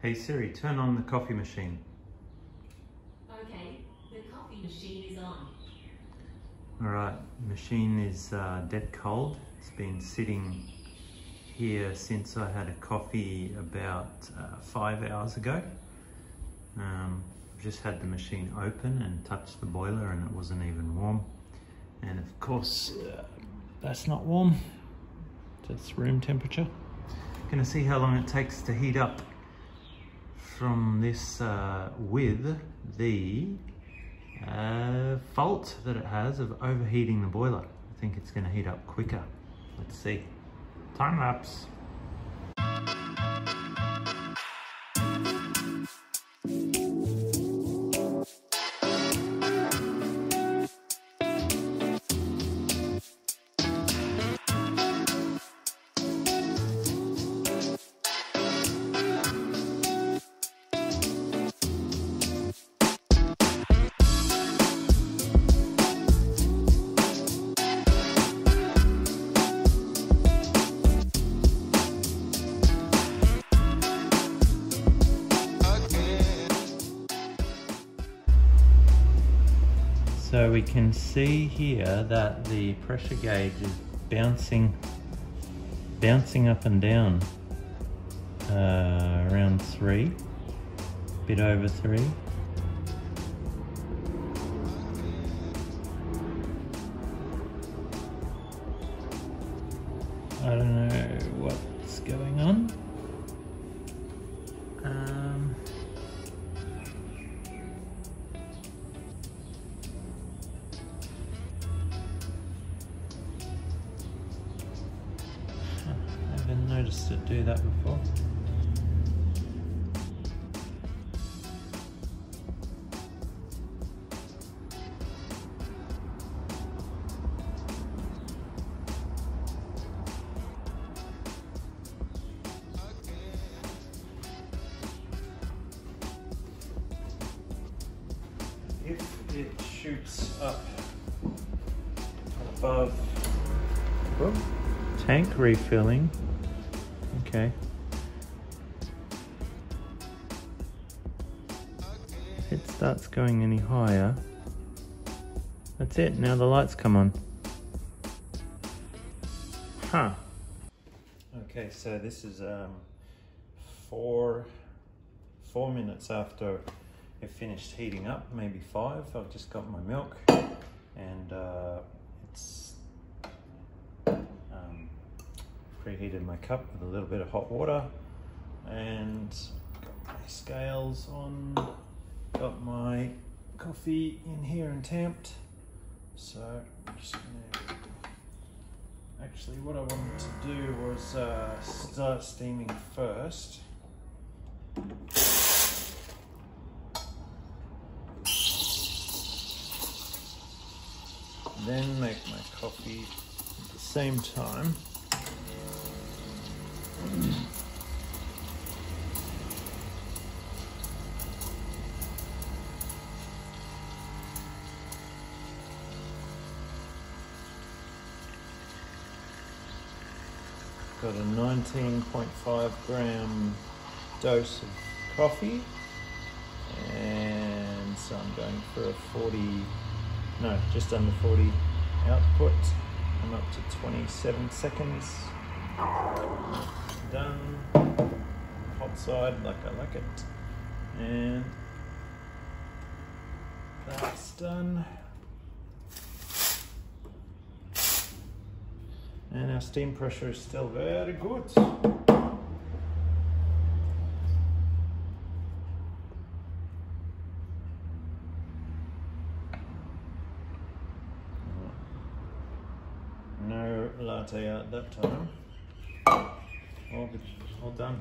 Hey Siri, turn on the coffee machine. Okay, the coffee machine is on. Alright, machine is dead cold. It's been sitting here since I had a coffee about 5 hours ago. I've just had the machine open and touched the boiler and it wasn't even warm. And of course, that's not warm. It's room temperature. Gonna see how long it takes to heat up from this with the fault that it has of overheating the boiler. I think it's gonna heat up quicker. Let's see. Time lapse. So we can see here that the pressure gauge is bouncing up and down around 3, a bit over 3. I don't know what's going on. Noticed it do that before. If it shoots up above tank refilling. Okay. If it starts going any higher, that's it. Now the lights come on. Huh. Okay, so this is 4 minutes after it finished heating up, maybe 5. I've just got my milk and it's preheated my cup with a little bit of hot water and got my scales on, got my coffee in here and tamped. So I'm just gonna, actually what I wanted to do was start steaming first. Then make my coffee at the same time. Got a 19.5 gram dose of coffee, and so I'm going for a 40, no, just under 40 output. I'm up to 27 seconds. Done. Hot side like I like it. And that's done. And our steam pressure is still very good. No latte out that time. All done.